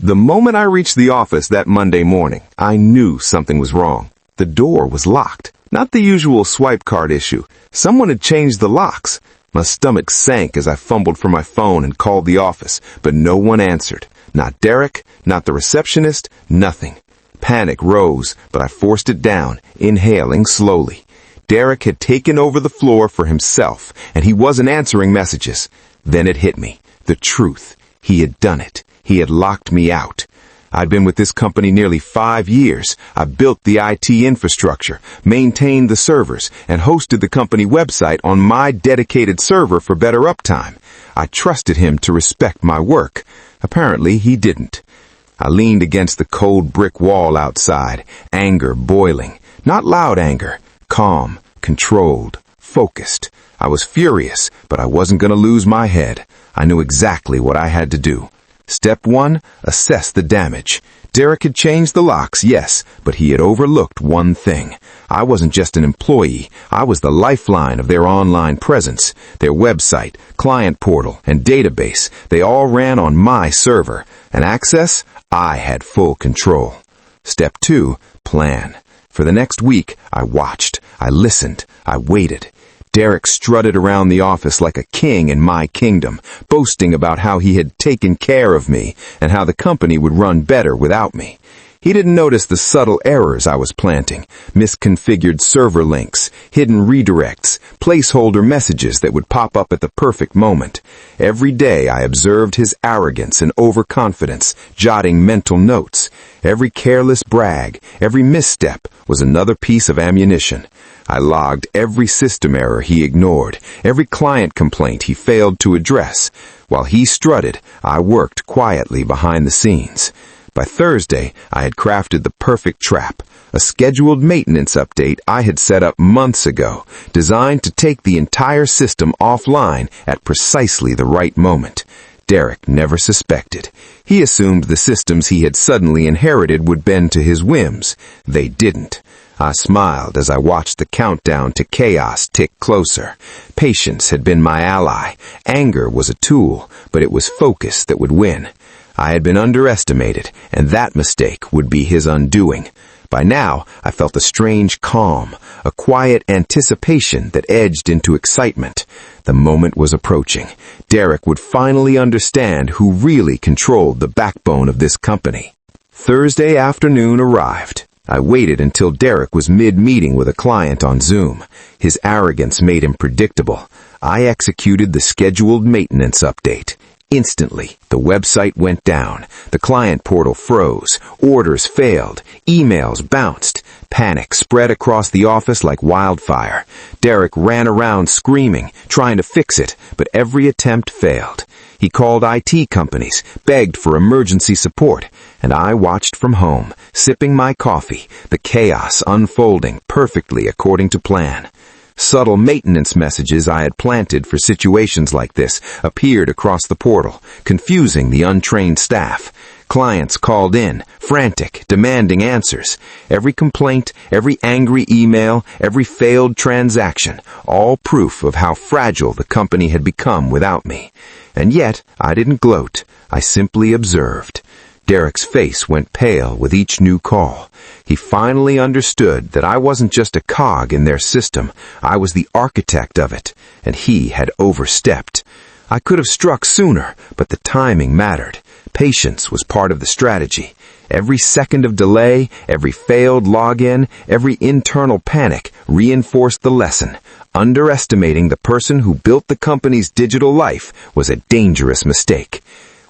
The moment I reached the office that Monday morning, I knew something was wrong. The door was locked. Not the usual swipe card issue. Someone had changed the locks. My stomach sank as I fumbled for my phone and called the office, but no one answered. Not Derek, not the receptionist, nothing. Panic rose, but I forced it down, inhaling slowly. Derek had taken over the floor for himself, and he wasn't answering messages. Then it hit me. The truth. He had done it. He had locked me out. I'd been with this company nearly 5 years. I built the IT infrastructure, maintained the servers, and hosted the company website on my dedicated server for better uptime. I trusted him to respect my work. Apparently, he didn't. I leaned against the cold brick wall outside, anger boiling. Not loud anger, calm, controlled, focused. I was furious, but I wasn't going to lose my head. I knew exactly what I had to do. Step 1, assess the damage. Derek had changed the locks, yes, but he had overlooked one thing. I wasn't just an employee. I was the lifeline of their online presence. Their website, client portal, and database, they all ran on my server. And access? I had full control. Step 2, plan. For the next week, I watched, I listened, I waited. Derek strutted around the office like a king in my kingdom, boasting about how he had taken care of me and how the company would run better without me. He didn't notice the subtle errors I was planting, misconfigured server links, hidden redirects, placeholder messages that would pop up at the perfect moment. Every day I observed his arrogance and overconfidence, jotting mental notes. Every careless brag, every misstep was another piece of ammunition. I logged every system error he ignored, every client complaint he failed to address. While he strutted, I worked quietly behind the scenes. By Thursday, I had crafted the perfect trap, a scheduled maintenance update I had set up months ago, designed to take the entire system offline at precisely the right moment. Derek never suspected. He assumed the systems he had suddenly inherited would bend to his whims. They didn't. I smiled as I watched the countdown to chaos tick closer. Patience had been my ally. Anger was a tool, but it was focus that would win. I had been underestimated, and that mistake would be his undoing. By now, I felt a strange calm, a quiet anticipation that edged into excitement. The moment was approaching. Derek would finally understand who really controlled the backbone of this company. Thursday afternoon arrived. I waited until Derek was mid-meeting with a client on Zoom. His arrogance made him predictable. I executed the scheduled maintenance update. Instantly, the website went down. The client portal froze. Orders failed. Emails bounced. Panic spread across the office like wildfire. Derek ran around screaming, trying to fix it, but every attempt failed. He called IT companies, begged for emergency support, and I watched from home, sipping my coffee, the chaos unfolding perfectly according to plan. Subtle maintenance messages I had planted for situations like this appeared across the portal, confusing the untrained staff. Clients called in, frantic, demanding answers. Every complaint, every angry email, every failed transaction, all proof of how fragile the company had become without me. And yet, I didn't gloat. I simply observed. Derek's face went pale with each new call. He finally understood that I wasn't just a cog in their system. I was the architect of it, and he had overstepped. I could have struck sooner, but the timing mattered. Patience was part of the strategy. Every second of delay, every failed login, every internal panic reinforced the lesson. Underestimating the person who built the company's digital life was a dangerous mistake.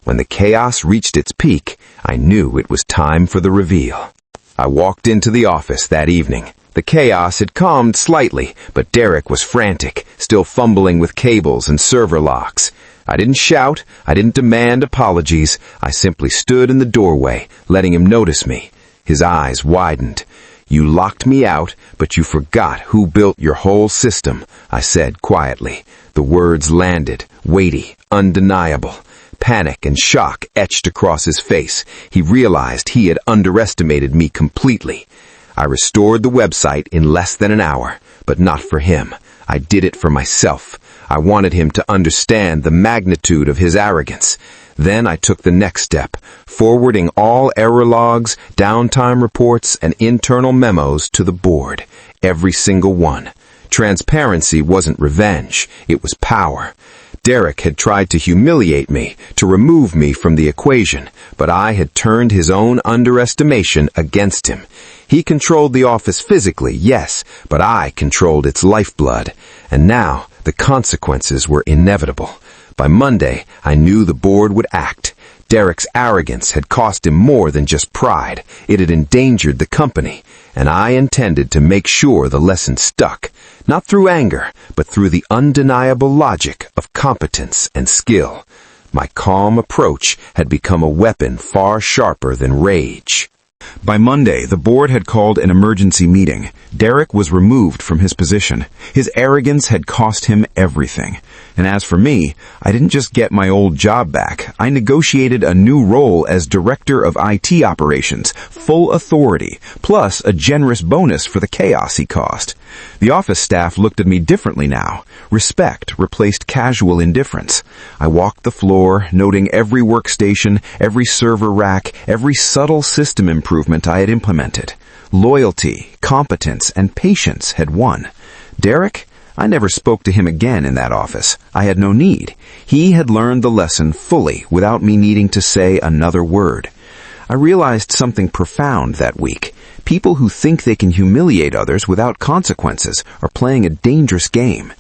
When the chaos reached its peak, I knew it was time for the reveal. I walked into the office that evening. The chaos had calmed slightly, but Derek was frantic, still fumbling with cables and server locks. I didn't shout, I didn't demand apologies. I simply stood in the doorway, letting him notice me. His eyes widened. "You locked me out, but you forgot who built your whole system," I said quietly. The words landed, weighty, undeniable. Panic and shock etched across his face. He realized he had underestimated me completely. I restored the website in less than an hour, but not for him. I did it for myself. I wanted him to understand the magnitude of his arrogance. Then I took the next step, forwarding all error logs, downtime reports, and internal memos to the board. Every single one. Transparency wasn't revenge, it was power. Derek had tried to humiliate me, to remove me from the equation, but I had turned his own underestimation against him. He controlled the office physically, yes, but I controlled its lifeblood. And now, the consequences were inevitable. By Monday, I knew the board would act. Derek's arrogance had cost him more than just pride. It had endangered the company, and I intended to make sure the lesson stuck, not through anger, but through the undeniable logic of competence and skill. My calm approach had become a weapon far sharper than rage. By Monday, the board had called an emergency meeting. Derek was removed from his position. His arrogance had cost him everything. And as for me, I didn't just get my old job back. I negotiated a new role as Director of IT Operations, full authority, plus a generous bonus for the chaos he caused. The office staff looked at me differently now. Respect replaced casual indifference. I walked the floor, noting every workstation, every server rack, every subtle system improvement I had implemented. Loyalty, competence, and patience had won. Derek? I never spoke to him again in that office. I had no need. He had learned the lesson fully without me needing to say another word. I realized something profound that week. People who think they can humiliate others without consequences are playing a dangerous game.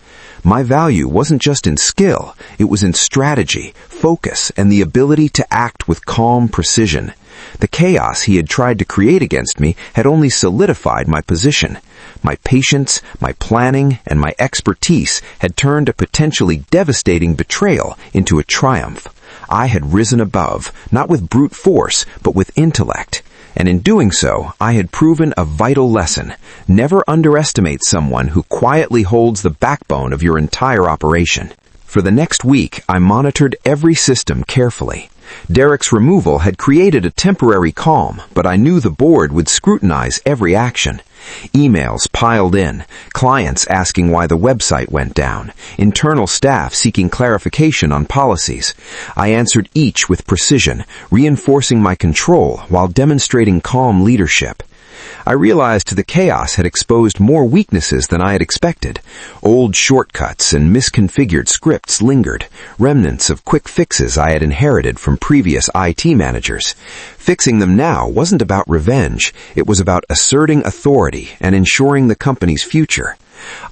My value wasn't just in skill, it was in strategy, focus, and the ability to act with calm precision. The chaos he had tried to create against me had only solidified my position. My patience, my planning, and my expertise had turned a potentially devastating betrayal into a triumph. I had risen above, not with brute force, but with intellect. And in doing so, I had proven a vital lesson. Never underestimate someone who quietly holds the backbone of your entire operation. For the next week, I monitored every system carefully. Derek's removal had created a temporary calm, but I knew the board would scrutinize every action. Emails piled in, clients asking why the website went down, internal staff seeking clarification on policies. I answered each with precision, reinforcing my control while demonstrating calm leadership. I realized the chaos had exposed more weaknesses than I had expected. Old shortcuts and misconfigured scripts lingered, remnants of quick fixes I had inherited from previous IT managers. Fixing them now wasn't about revenge, it was about asserting authority and ensuring the company's future.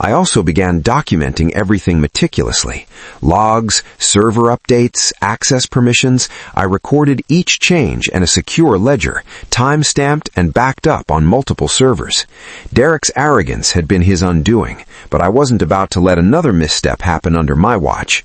I also began documenting everything meticulously. Logs, server updates, access permissions. I recorded each change in a secure ledger, time-stamped and backed up on multiple servers. Derek's arrogance had been his undoing, but I wasn't about to let another misstep happen under my watch.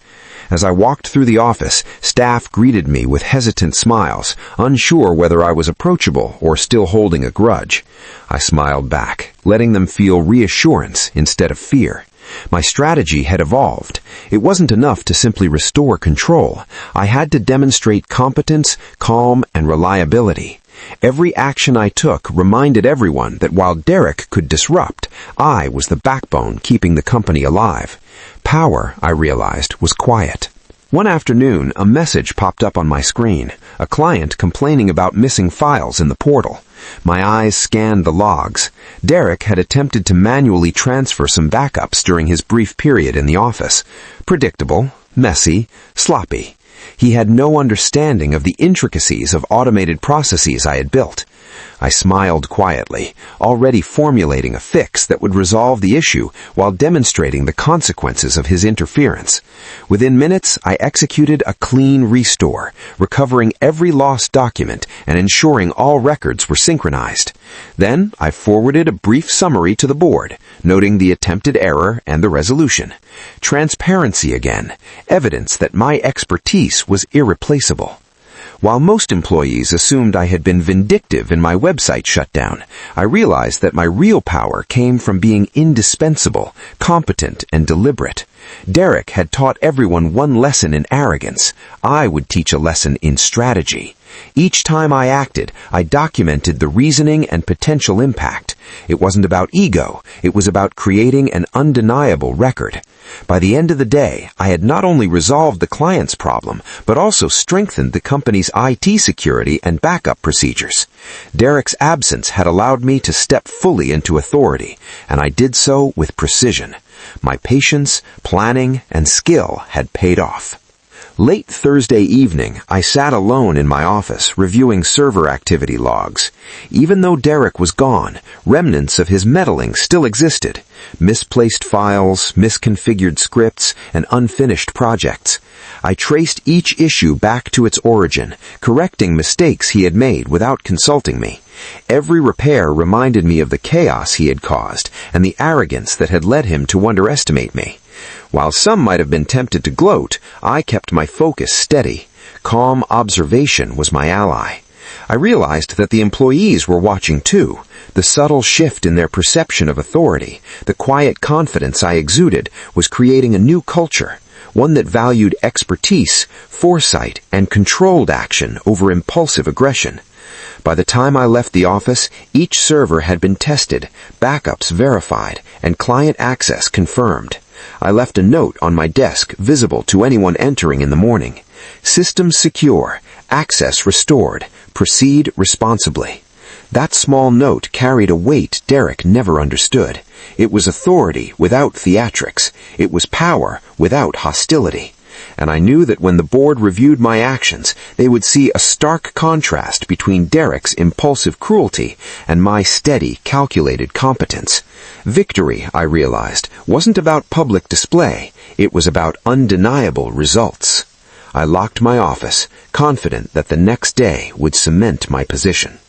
As I walked through the office, staff greeted me with hesitant smiles, unsure whether I was approachable or still holding a grudge. I smiled back, letting them feel reassurance instead of fear. My strategy had evolved. It wasn't enough to simply restore control. I had to demonstrate competence, calm, and reliability. Every action I took reminded everyone that while Derek could disrupt, I was the backbone keeping the company alive. Power, I realized, was quiet. One afternoon, a message popped up on my screen, a client complaining about missing files in the portal. My eyes scanned the logs. Derek had attempted to manually transfer some backups during his brief period in the office. Predictable, messy, sloppy. He had no understanding of the intricacies of automated processes I had built. I smiled quietly, already formulating a fix that would resolve the issue while demonstrating the consequences of his interference. Within minutes, I executed a clean restore, recovering every lost document and ensuring all records were synchronized. Then, I forwarded a brief summary to the board, noting the attempted error and the resolution. Transparency again, evidence that my expertise was irreplaceable. While most employees assumed I had been vindictive in my website shutdown, I realized that my real power came from being indispensable, competent, and deliberate. Derek had taught everyone one lesson in arrogance. I would teach a lesson in strategy. Each time I acted, I documented the reasoning and potential impact. It wasn't about ego, it was about creating an undeniable record. By the end of the day, I had not only resolved the client's problem, but also strengthened the company's IT security and backup procedures. Derek's absence had allowed me to step fully into authority, and I did so with precision. My patience, planning, and skill had paid off. Late Thursday evening, I sat alone in my office reviewing server activity logs. Even though Derek was gone, remnants of his meddling still existed. Misplaced files, misconfigured scripts, and unfinished projects. I traced each issue back to its origin, correcting mistakes he had made without consulting me. Every repair reminded me of the chaos he had caused and the arrogance that had led him to underestimate me. While some might have been tempted to gloat, I kept my focus steady. Calm observation was my ally. I realized that the employees were watching too. The subtle shift in their perception of authority, the quiet confidence I exuded, was creating a new culture, one that valued expertise, foresight, and controlled action over impulsive aggression. By the time I left the office, each server had been tested, backups verified, and client access confirmed. I left a note on my desk visible to anyone entering in the morning. System secure, access restored, proceed responsibly. That small note carried a weight Derek never understood. It was authority without theatrics. It was power without hostility. And I knew that when the board reviewed my actions, they would see a stark contrast between Derek's impulsive cruelty and my steady, calculated competence. Victory, I realized, wasn't about public display. It was about undeniable results. I locked my office, confident that the next day would cement my position.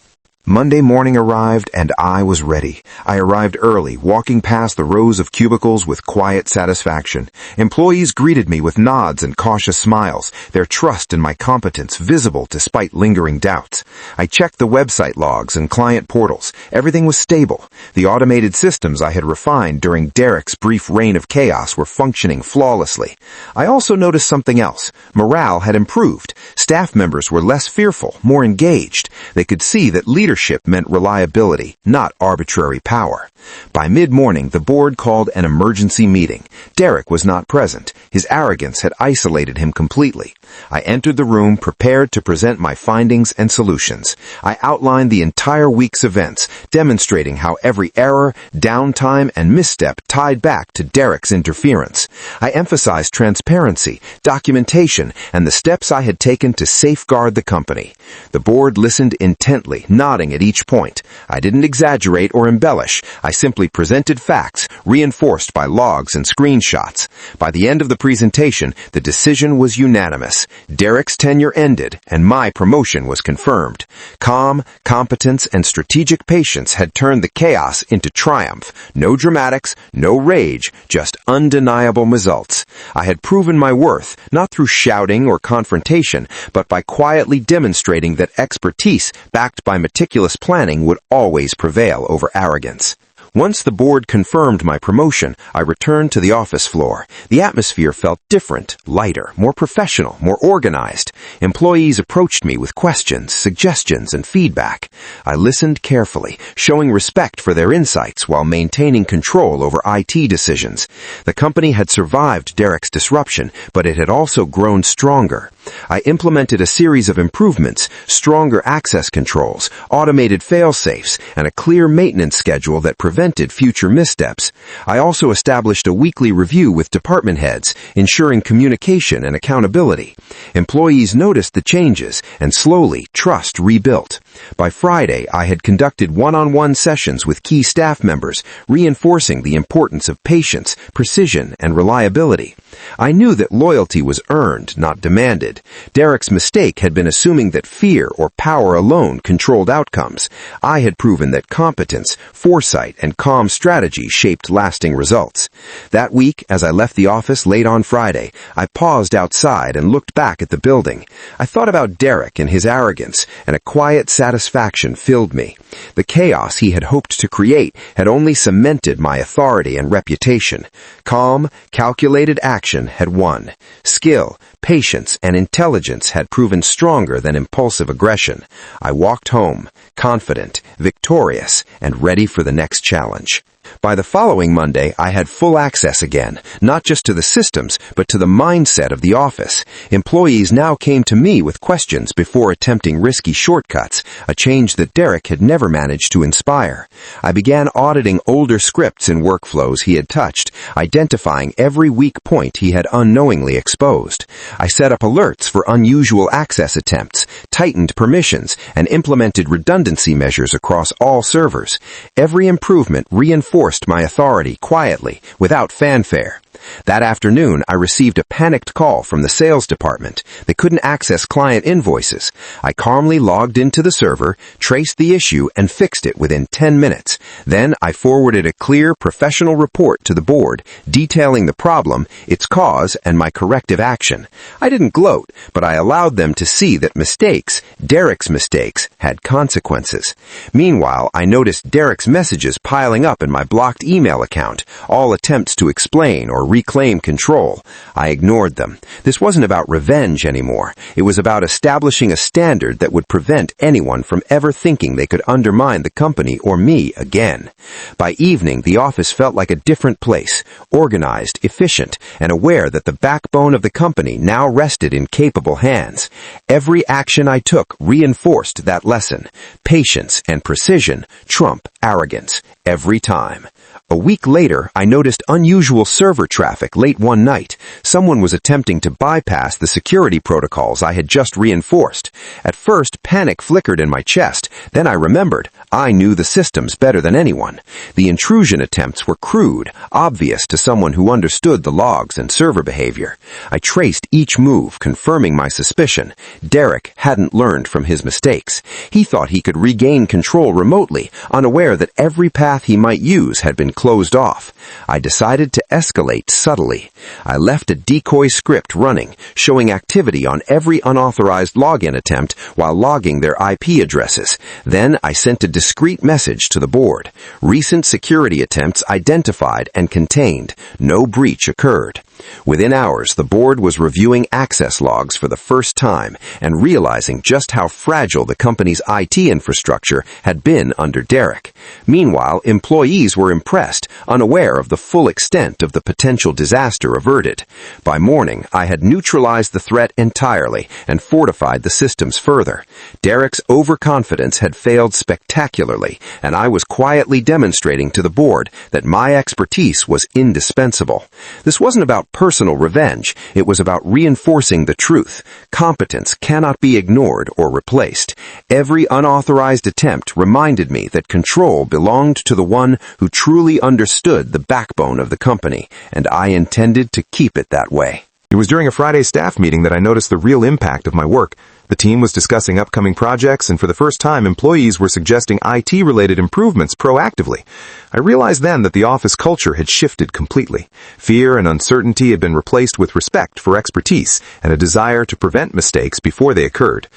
Monday morning arrived, and I was ready. I arrived early, walking past the rows of cubicles with quiet satisfaction. Employees greeted me with nods and cautious smiles, their trust in my competence visible despite lingering doubts. I checked the website logs and client portals. Everything was stable. The automated systems I had refined during Derek's brief reign of chaos were functioning flawlessly. I also noticed something else. Morale had improved. Staff members were less fearful, more engaged. They could see that leadership meant reliability, not arbitrary power. By mid-morning, the board called an emergency meeting. Derek was not present. His arrogance had isolated him completely. I entered the room prepared to present my findings and solutions. I outlined the entire week's events, demonstrating how every error, downtime, and misstep tied back to Derek's interference. I emphasized transparency, documentation, and the steps I had taken to safeguard the company. The board listened intently, nodding at each point. I didn't exaggerate or embellish. I simply presented facts, reinforced by logs and screenshots. By the end of the presentation, the decision was unanimous. Derek's tenure ended, and my promotion was confirmed. Calm, competence, and strategic patience had turned the chaos into triumph. No dramatics, no rage, just undeniable results. I had proven my worth, not through shouting or confrontation, but by quietly demonstrating that expertise, backed by meticulous planning, would always prevail over arrogance. Once the board confirmed my promotion, I returned to the office floor. The atmosphere felt different, lighter, more professional, more organized. Employees approached me with questions, suggestions, and feedback. I listened carefully, showing respect for their insights while maintaining control over IT decisions. The company had survived Derek's disruption, but it had also grown stronger. I implemented a series of improvements, stronger access controls, automated fail-safes, and a clear maintenance schedule that prevented future missteps. I also established a weekly review with department heads, ensuring communication and accountability. Employees noticed the changes, and slowly, trust rebuilt. By Friday, I had conducted one-on-one sessions with key staff members, reinforcing the importance of patience, precision, and reliability. I knew that loyalty was earned, not demanded. Derek's mistake had been assuming that fear or power alone controlled outcomes. I had proven that competence, foresight, and calm strategy shaped lasting results. That week, as I left the office late on Friday, I paused outside and looked back at the building. I thought about Derek and his arrogance, and a quiet dissatisfaction filled me. The chaos he had hoped to create had only cemented my authority and reputation. Calm, calculated action had won. Skill, patience, and intelligence had proven stronger than impulsive aggression. I walked home, confident, victorious, and ready for the next challenge. By the following Monday, I had full access again, not just to the systems, but to the mindset of the office. Employees now came to me with questions before attempting risky shortcuts, a change that Derek had never managed to inspire. I began auditing older scripts and workflows he had touched, identifying every weak point he had unknowingly exposed. I set up alerts for unusual access attempts, tightened permissions, and implemented redundancy measures across all servers. Every improvement reinforced my authority quietly, without fanfare. That afternoon, I received a panicked call from the sales department. They couldn't access client invoices. I calmly logged into the server, traced the issue, and fixed it within 10 minutes. Then I forwarded a clear, professional report to the board, detailing the problem, its cause, and my corrective action. I didn't gloat, but I allowed them to see that mistakes, Derek's mistakes, had consequences. Meanwhile, I noticed Derek's messages piling up in my blocked email account, all attempts to explain or reclaim control. I ignored them. This wasn't about revenge anymore. It was about establishing a standard that would prevent anyone from ever thinking they could undermine the company or me again. By evening, the office felt like a different place, organized, efficient, and aware that the backbone of the company now rested in capable hands. Every action I took reinforced that lesson. Patience and precision trump arrogance every time. A week later, I noticed unusual server traffic late one night. Someone was attempting to bypass the security protocols I had just reinforced. At first, panic flickered in my chest. Then I remembered. I knew the systems better than anyone. The intrusion attempts were crude, obvious to someone who understood the logs and server behavior. I traced each move, confirming my suspicion. Derek hadn't learned from his mistakes. He thought he could regain control remotely, unaware that every path he might use had been closed off. I decided to escalate subtly. I left a decoy script running, showing activity on every unauthorized login attempt while logging their IP addresses. Then I sent a discreet message to the board. Recent security attempts identified and contained. No breach occurred. Within hours, the board was reviewing access logs for the first time and realizing just how fragile the company's IT infrastructure had been under Derek. Meanwhile, employees were impressed, unaware of the full extent of the potential disaster averted. By morning, I had neutralized the threat entirely and fortified the systems further. Derek's overconfidence had failed spectacularly, and I was quietly demonstrating to the board that my expertise was indispensable. This wasn't about personal revenge. It was about reinforcing the truth. Competence cannot be ignored or replaced. Every unauthorized attempt reminded me that control belonged to the one who truly understood the backbone of the company, and I intended to keep it that way. It was during a Friday staff meeting that I noticed the real impact of my work. The team was discussing upcoming projects, and for the first time, employees were suggesting IT-related improvements proactively. I realized then that the office culture had shifted completely. Fear and uncertainty had been replaced with respect for expertise and a desire to prevent mistakes before they occurred.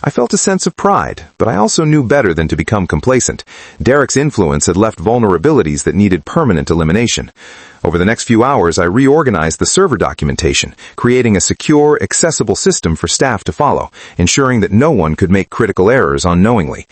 I felt a sense of pride, but I also knew better than to become complacent. Derek's influence had left vulnerabilities that needed permanent elimination. Over the next few hours, I reorganized the server documentation, creating a secure, accessible system for staff to follow, ensuring that no one could make critical errors unknowingly.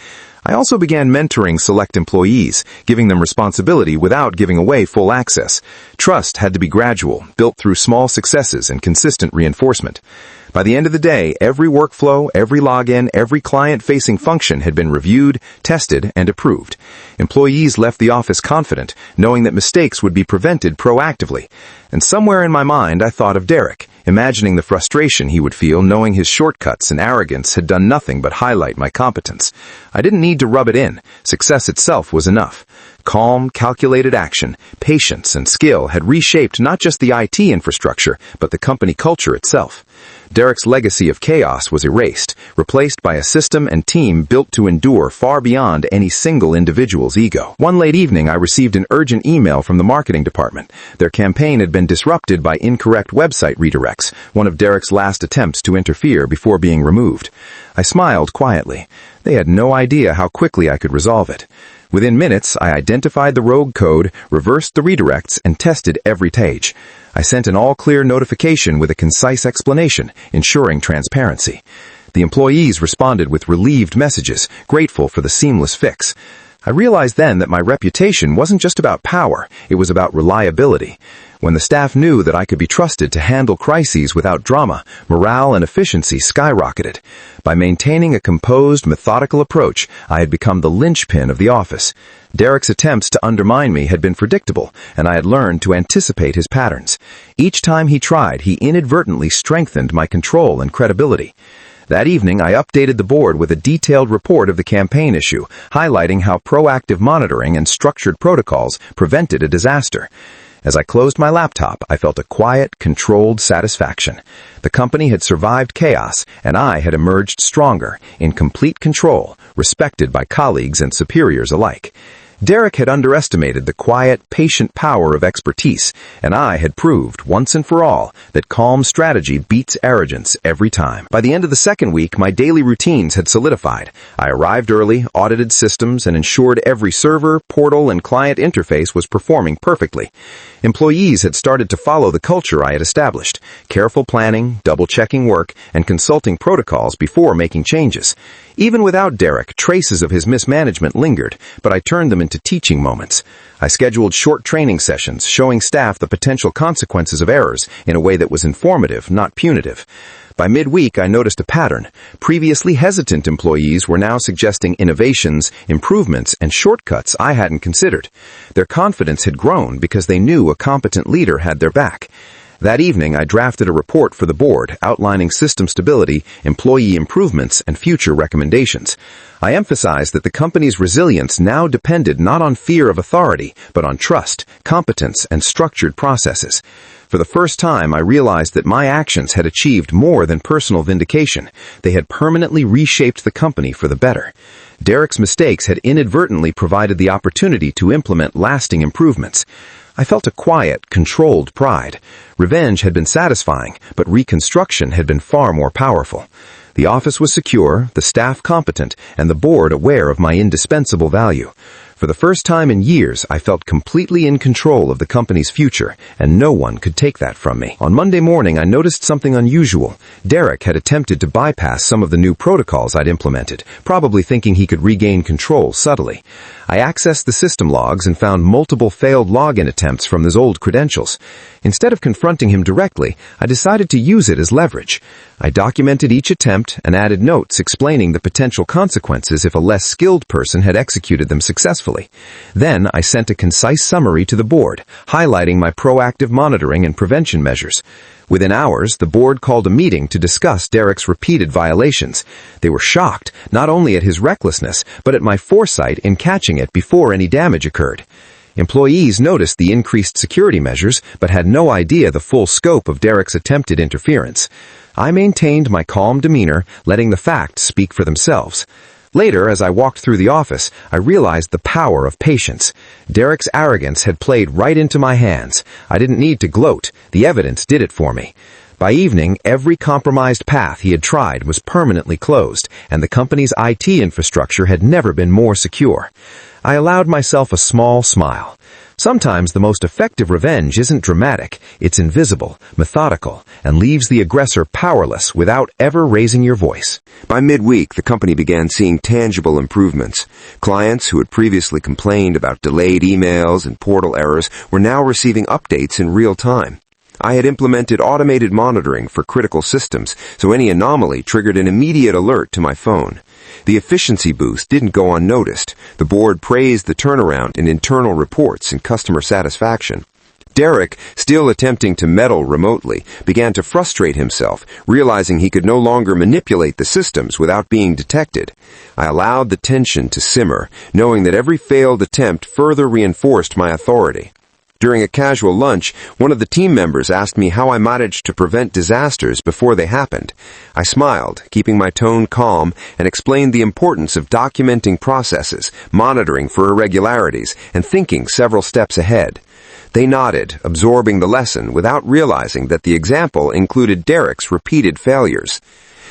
I also began mentoring select employees, giving them responsibility without giving away full access. Trust had to be gradual, built through small successes and consistent reinforcement. By the end of the day, every workflow, every login, every client-facing function had been reviewed, tested, and approved. Employees left the office confident, knowing that mistakes would be prevented proactively. And somewhere in my mind, I thought of Derek, imagining the frustration he would feel knowing his shortcuts and arrogance had done nothing but highlight my competence. I didn't need to rub it in. Success itself was enough. Calm, calculated action, patience, and skill had reshaped not just the IT infrastructure, but the company culture itself. Derek's legacy of chaos was erased, replaced by a system and team built to endure far beyond any single individual's ego. One late evening, I received an urgent email from the marketing department. Their campaign had been disrupted by incorrect website redirects, one of Derek's last attempts to interfere before being removed. I smiled quietly. They had no idea how quickly I could resolve it. Within minutes, I identified the rogue code, reversed the redirects, and tested every page. I sent an all-clear notification with a concise explanation, ensuring transparency. The employees responded with relieved messages, grateful for the seamless fix. I realized then that my reputation wasn't just about power, it was about reliability. When the staff knew that I could be trusted to handle crises without drama, morale and efficiency skyrocketed. By maintaining a composed, methodical approach, I had become the linchpin of the office. Derek's attempts to undermine me had been predictable, and I had learned to anticipate his patterns. Each time he tried, he inadvertently strengthened my control and credibility. That evening, I updated the board with a detailed report of the campaign issue, highlighting how proactive monitoring and structured protocols prevented a disaster. As I closed my laptop, I felt a quiet, controlled satisfaction. The company had survived chaos, and I had emerged stronger, in complete control, respected by colleagues and superiors alike. Derek had underestimated the quiet, patient power of expertise, and I had proved, once and for all, that calm strategy beats arrogance every time. By the end of the second week, my daily routines had solidified. I arrived early, audited systems, and ensured every server, portal, and client interface was performing perfectly. Employees had started to follow the culture I had established: careful planning, double-checking work, and consulting protocols before making changes. Even without Derek, traces of his mismanagement lingered, but I turned them into teaching moments. I scheduled short training sessions, showing staff the potential consequences of errors in a way that was informative, not punitive. By midweek, I noticed a pattern. Previously hesitant employees were now suggesting innovations, improvements, and shortcuts I hadn't considered. Their confidence had grown because they knew a competent leader had their back. That evening, I drafted a report for the board outlining system stability, employee improvements, and future recommendations. I emphasized that the company's resilience now depended not on fear of authority, but on trust, competence, and structured processes. For the first time, I realized that my actions had achieved more than personal vindication. They had permanently reshaped the company for the better. Derek's mistakes had inadvertently provided the opportunity to implement lasting improvements. I felt a quiet, controlled pride. Revenge had been satisfying, but reconstruction had been far more powerful. The office was secure, the staff competent, and the board aware of my indispensable value. For the first time in years, I felt completely in control of the company's future, and no one could take that from me. On Monday morning, I noticed something unusual. Derek had attempted to bypass some of the new protocols I'd implemented, probably thinking he could regain control subtly. I accessed the system logs and found multiple failed login attempts from his old credentials. Instead of confronting him directly, I decided to use it as leverage. I documented each attempt and added notes explaining the potential consequences if a less skilled person had executed them successfully. Then I sent a concise summary to the board, highlighting my proactive monitoring and prevention measures. Within hours, the board called a meeting to discuss Derek's repeated violations. They were shocked, not only at his recklessness, but at my foresight in catching it before any damage occurred. Employees noticed the increased security measures, but had no idea the full scope of Derek's attempted interference. I maintained my calm demeanor, letting the facts speak for themselves. Later, as I walked through the office, I realized the power of patience. Derek's arrogance had played right into my hands. I didn't need to gloat. The evidence did it for me. By evening, every compromised path he had tried was permanently closed, and the company's IT infrastructure had never been more secure. I allowed myself a small smile. Sometimes the most effective revenge isn't dramatic, it's invisible, methodical, and leaves the aggressor powerless without ever raising your voice. By midweek, the company began seeing tangible improvements. Clients who had previously complained about delayed emails and portal errors were now receiving updates in real time. I had implemented automated monitoring for critical systems, so any anomaly triggered an immediate alert to my phone. The efficiency boost didn't go unnoticed. The board praised the turnaround in internal reports and customer satisfaction. Derek, still attempting to meddle remotely, began to frustrate himself, realizing he could no longer manipulate the systems without being detected. I allowed the tension to simmer, knowing that every failed attempt further reinforced my authority. During a casual lunch, one of the team members asked me how I managed to prevent disasters before they happened. I smiled, keeping my tone calm, and explained the importance of documenting processes, monitoring for irregularities, and thinking several steps ahead. They nodded, absorbing the lesson without realizing that the example included Derek's repeated failures.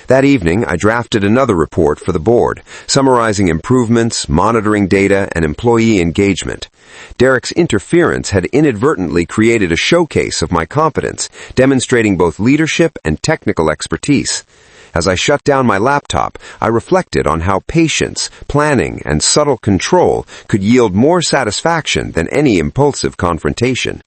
That evening, I drafted another report for the board, summarizing improvements, monitoring data, and employee engagement. Derek's interference had inadvertently created a showcase of my competence, demonstrating both leadership and technical expertise. As I shut down my laptop, I reflected on how patience, planning, and subtle control could yield more satisfaction than any impulsive confrontation.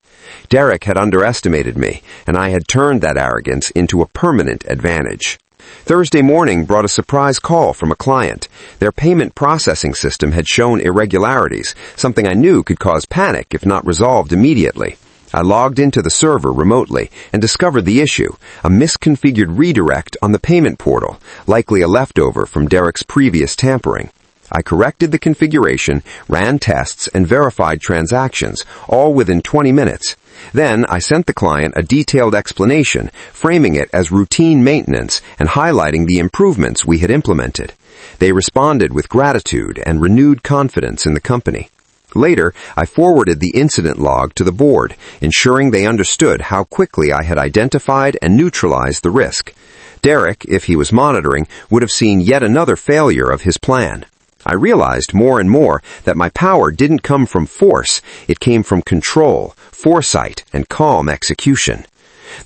Derek had underestimated me, and I had turned that arrogance into a permanent advantage. Thursday morning brought a surprise call from a client. Their payment processing system had shown irregularities, something I knew could cause panic if not resolved immediately. I logged into the server remotely and discovered the issue, a misconfigured redirect on the payment portal, likely a leftover from Derek's previous tampering. I corrected the configuration, ran tests, and verified transactions, all within 20 minutes. Then I sent the client a detailed explanation, framing it as routine maintenance and highlighting the improvements we had implemented. They responded with gratitude and renewed confidence in the company. Later, I forwarded the incident log to the board, ensuring they understood how quickly I had identified and neutralized the risk. Derek, if he was monitoring, would have seen yet another failure of his plan. I realized more and more that my power didn't come from force, it came from control, foresight, and calm execution.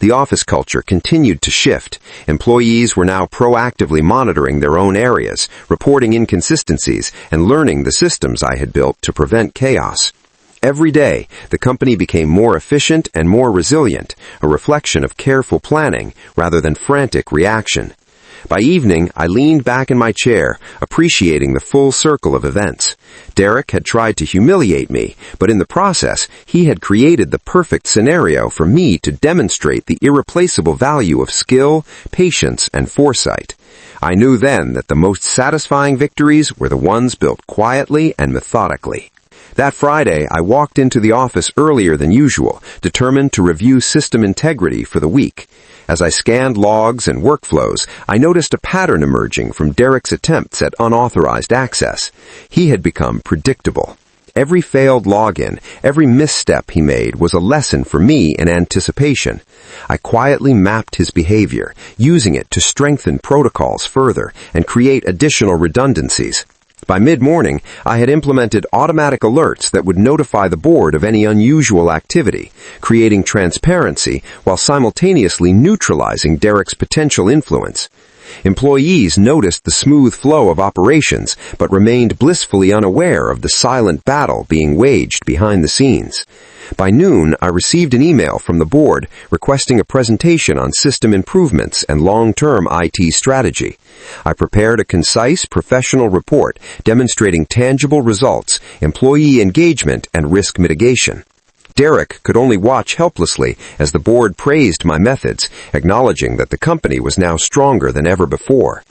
The office culture continued to shift. Employees were now proactively monitoring their own areas, reporting inconsistencies, and learning the systems I had built to prevent chaos. Every day, the company became more efficient and more resilient, a reflection of careful planning rather than frantic reaction. By evening, I leaned back in my chair, appreciating the full circle of events. Derek had tried to humiliate me, but in the process, he had created the perfect scenario for me to demonstrate the irreplaceable value of skill, patience, and foresight. I knew then that the most satisfying victories were the ones built quietly and methodically. That Friday, I walked into the office earlier than usual, determined to review system integrity for the week. As I scanned logs and workflows, I noticed a pattern emerging from Derek's attempts at unauthorized access. He had become predictable. Every failed login, every misstep he made was a lesson for me in anticipation. I quietly mapped his behavior, using it to strengthen protocols further and create additional redundancies. By mid-morning, I had implemented automatic alerts that would notify the board of any unusual activity, creating transparency while simultaneously neutralizing Derek's potential influence. Employees noticed the smooth flow of operations, but remained blissfully unaware of the silent battle being waged behind the scenes. By noon, I received an email from the board requesting a presentation on system improvements and long-term IT strategy. I prepared a concise, professional report demonstrating tangible results, employee engagement, and risk mitigation. Derek could only watch helplessly as the board praised my methods, acknowledging that the company was now stronger than ever before.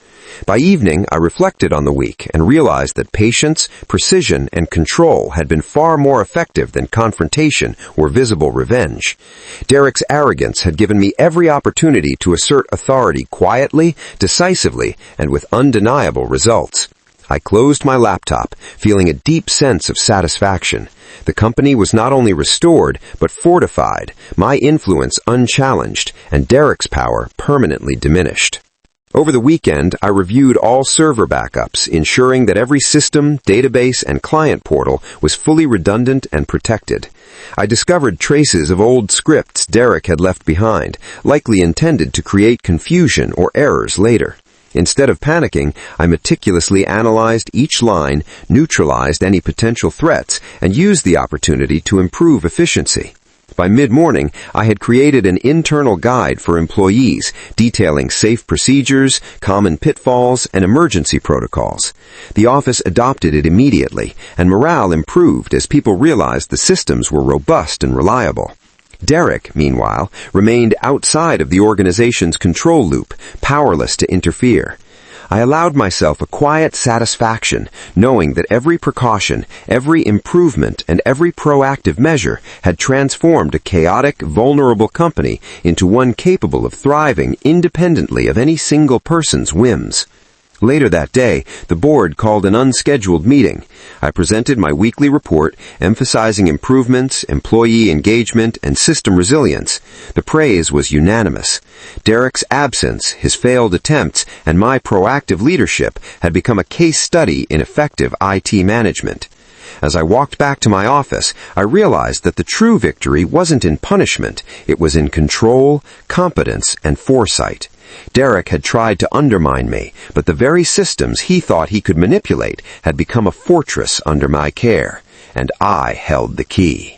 By evening, I reflected on the week and realized that patience, precision, and control had been far more effective than confrontation or visible revenge. Derek's arrogance had given me every opportunity to assert authority quietly, decisively, and with undeniable results. I closed my laptop, feeling a deep sense of satisfaction. The company was not only restored, but fortified, my influence unchallenged, and Derek's power permanently diminished. Over the weekend, I reviewed all server backups, ensuring that every system, database, and client portal was fully redundant and protected. I discovered traces of old scripts Derek had left behind, likely intended to create confusion or errors later. Instead of panicking, I meticulously analyzed each line, neutralized any potential threats, and used the opportunity to improve efficiency. By mid-morning, I had created an internal guide for employees, detailing safe procedures, common pitfalls, and emergency protocols. The office adopted it immediately, and morale improved as people realized the systems were robust and reliable. Derek, meanwhile, remained outside of the organization's control loop, powerless to interfere. I allowed myself a quiet satisfaction, knowing that every precaution, every improvement, and every proactive measure had transformed a chaotic, vulnerable company into one capable of thriving independently of any single person's whims. Later that day, the board called an unscheduled meeting. I presented my weekly report, emphasizing improvements, employee engagement, and system resilience. The praise was unanimous. Derek's absence, his failed attempts, and my proactive leadership had become a case study in effective IT management. As I walked back to my office, I realized that the true victory wasn't in punishment, it was in control, competence, and foresight. Derek had tried to undermine me, but the very systems he thought he could manipulate had become a fortress under my care, and I held the key.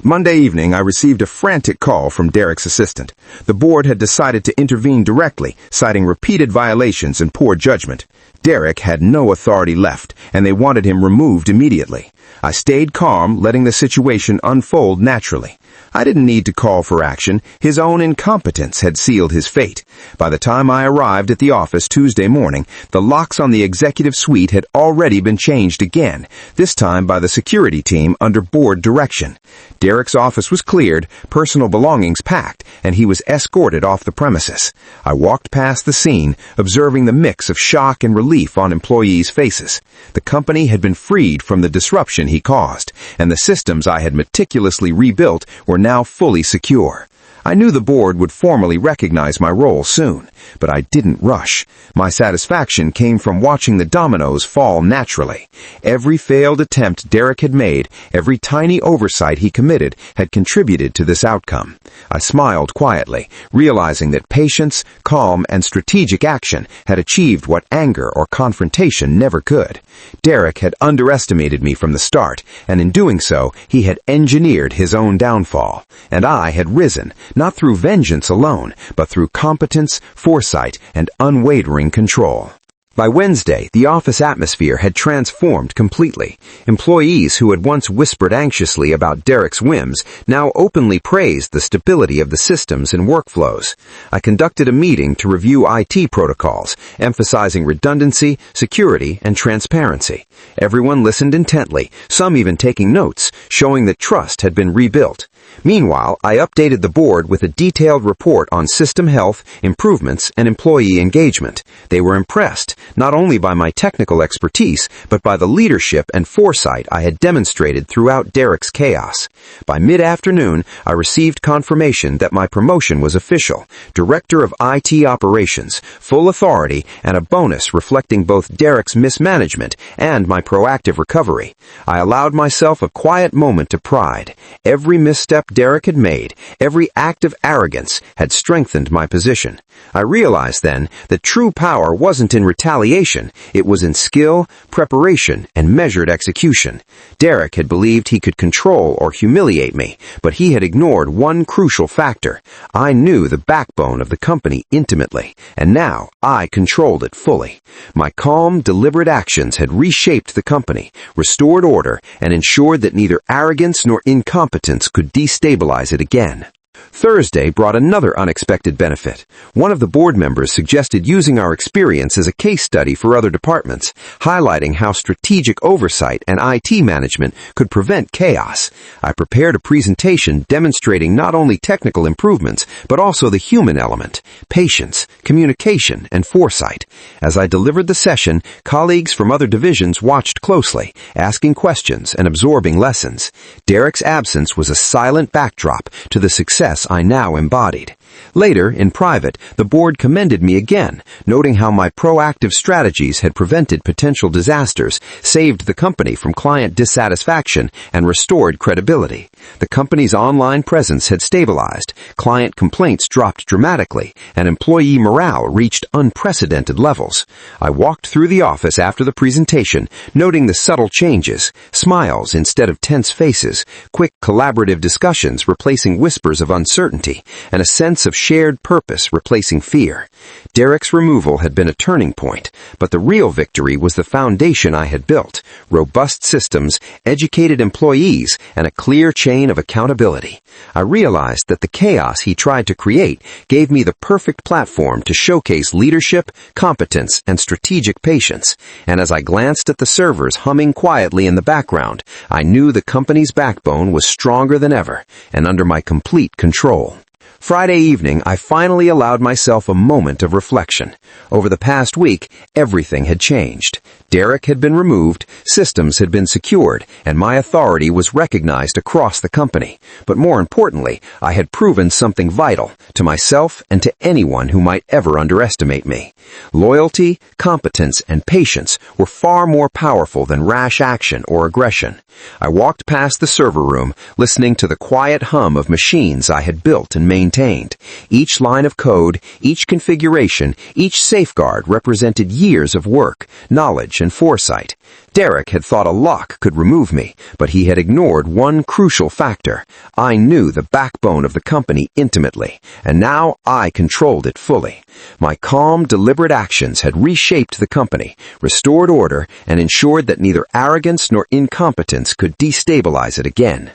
Monday evening, I received a frantic call from Derek's assistant. The board had decided to intervene directly, citing repeated violations and poor judgment. Derek had no authority left, and they wanted him removed immediately. I stayed calm, letting the situation unfold naturally. I didn't need to call for action. His own incompetence had sealed his fate. By the time I arrived at the office Tuesday morning, the locks on the executive suite had already been changed again, this time by the security team under board direction. Derek's office was cleared, personal belongings packed, and he was escorted off the premises. I walked past the scene, observing the mix of shock and relief on employees' faces. The company had been freed from the disruption he caused, and the systems I had meticulously rebuilt were now fully secure. I knew the board would formally recognize my role soon, but I didn't rush. My satisfaction came from watching the dominoes fall naturally. Every failed attempt Derek had made, every tiny oversight he committed, had contributed to this outcome. I smiled quietly, realizing that patience, calm, and strategic action had achieved what anger or confrontation never could. Derek had underestimated me from the start, and in doing so, he had engineered his own downfall. And I had risen, not through vengeance alone, but through competence, foresight, and unwavering control. By Wednesday, the office atmosphere had transformed completely. Employees who had once whispered anxiously about Derek's whims now openly praised the stability of the systems and workflows. I conducted a meeting to review IT protocols, emphasizing redundancy, security, and transparency. Everyone listened intently, some even taking notes, showing that trust had been rebuilt. Meanwhile, I updated the board with a detailed report on system health, improvements, and employee engagement. They were impressed, not only by my technical expertise, but by the leadership and foresight I had demonstrated throughout Derek's chaos. By mid-afternoon, I received confirmation that my promotion was official, Director of IT Operations, full authority, and a bonus reflecting both Derek's mismanagement and my proactive recovery. I allowed myself a quiet moment of pride. Every misstep Derek had made, every act of arrogance, had strengthened my position. I realized then that true power wasn't in retaliation, it was in skill, preparation, and measured execution. Derek had believed he could control or humiliate me, but he had ignored one crucial factor. I knew the backbone of the company intimately, and now I controlled it fully. My calm, deliberate actions had reshaped the company, restored order, and ensured that neither arrogance nor incompetence could destabilize it again. Thursday brought another unexpected benefit. One of the board members suggested using our experience as a case study for other departments, highlighting how strategic oversight and IT management could prevent chaos. I prepared a presentation demonstrating not only technical improvements, but also the human element, patience, communication, and foresight. As I delivered the session, colleagues from other divisions watched closely, asking questions and absorbing lessons. Derek's absence was a silent backdrop to the success I now embodied. Later, in private, the board commended me again, noting how my proactive strategies had prevented potential disasters, saved the company from client dissatisfaction, and restored credibility. The company's online presence had stabilized, client complaints dropped dramatically, and employee morale reached unprecedented levels. I walked through the office after the presentation, noting the subtle changes, smiles instead of tense faces, quick collaborative discussions replacing whispers of uncertainty, and a sense sense of shared purpose replacing fear. Derek's removal had been a turning point, but the real victory was the foundation I had built: robust systems, educated employees, and a clear chain of accountability. I realized that the chaos he tried to create gave me the perfect platform to showcase leadership, competence, and strategic patience. And as I glanced at the servers humming quietly in the background, I knew the company's backbone was stronger than ever and under my complete control. Friday evening, I finally allowed myself a moment of reflection. Over the past week, everything had changed. Derek had been removed, systems had been secured, and my authority was recognized across the company. But more importantly, I had proven something vital to myself and to anyone who might ever underestimate me. Loyalty, competence, and patience were far more powerful than rash action or aggression. I walked past the server room, listening to the quiet hum of machines I had built and maintained. Each line of code, each configuration, each safeguard represented years of work, knowledge, and foresight. Derek had thought a lock could remove me, but he had ignored one crucial factor. I knew the backbone of the company intimately, and now I controlled it fully. My calm, deliberate actions had reshaped the company, restored order, and ensured that neither arrogance nor incompetence could destabilize it again.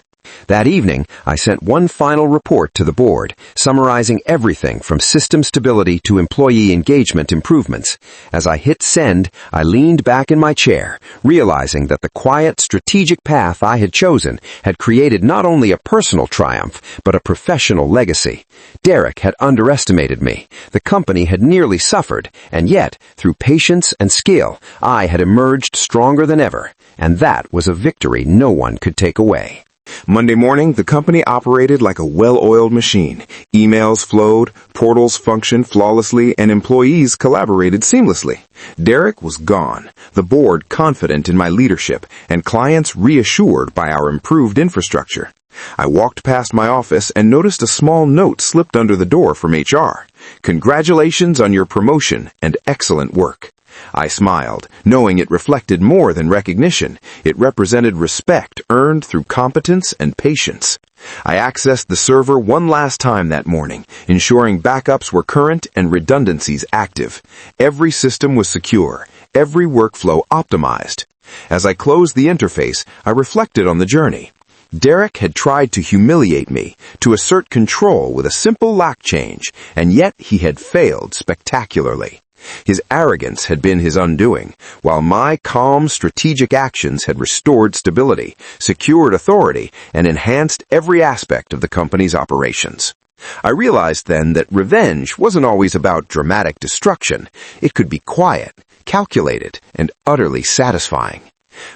That evening, I sent one final report to the board, summarizing everything from system stability to employee engagement improvements. As I hit send, I leaned back in my chair, realizing that the quiet, strategic path I had chosen had created not only a personal triumph, but a professional legacy. Derek had underestimated me. The company had nearly suffered, and yet, through patience and skill, I had emerged stronger than ever, and that was a victory no one could take away. Monday morning, the company operated like a well-oiled machine. Emails flowed, portals functioned flawlessly, and employees collaborated seamlessly. Derek was gone, the board confident in my leadership, and clients reassured by our improved infrastructure. I walked past my office and noticed a small note slipped under the door from HR. "Congratulations on your promotion and excellent work." I smiled, knowing it reflected more than recognition. It represented respect earned through competence and patience. I accessed the server one last time that morning, ensuring backups were current and redundancies active. Every system was secure, every workflow optimized. As I closed the interface, I reflected on the journey. Derek had tried to humiliate me, to assert control with a simple lock change, and yet he had failed spectacularly. His arrogance had been his undoing, while my calm, strategic actions had restored stability, secured authority, and enhanced every aspect of the company's operations. I realized then that revenge wasn't always about dramatic destruction. It could be quiet, calculated, and utterly satisfying.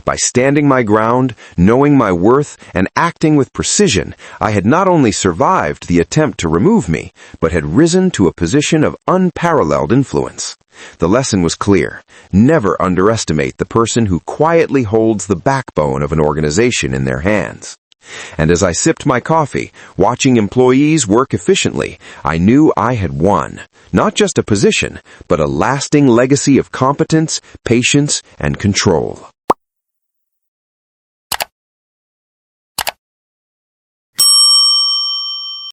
By standing my ground, knowing my worth, and acting with precision, I had not only survived the attempt to remove me, but had risen to a position of unparalleled influence. The lesson was clear. Never underestimate the person who quietly holds the backbone of an organization in their hands. And as I sipped my coffee, watching employees work efficiently, I knew I had won. Not just a position, but a lasting legacy of competence, patience, and control.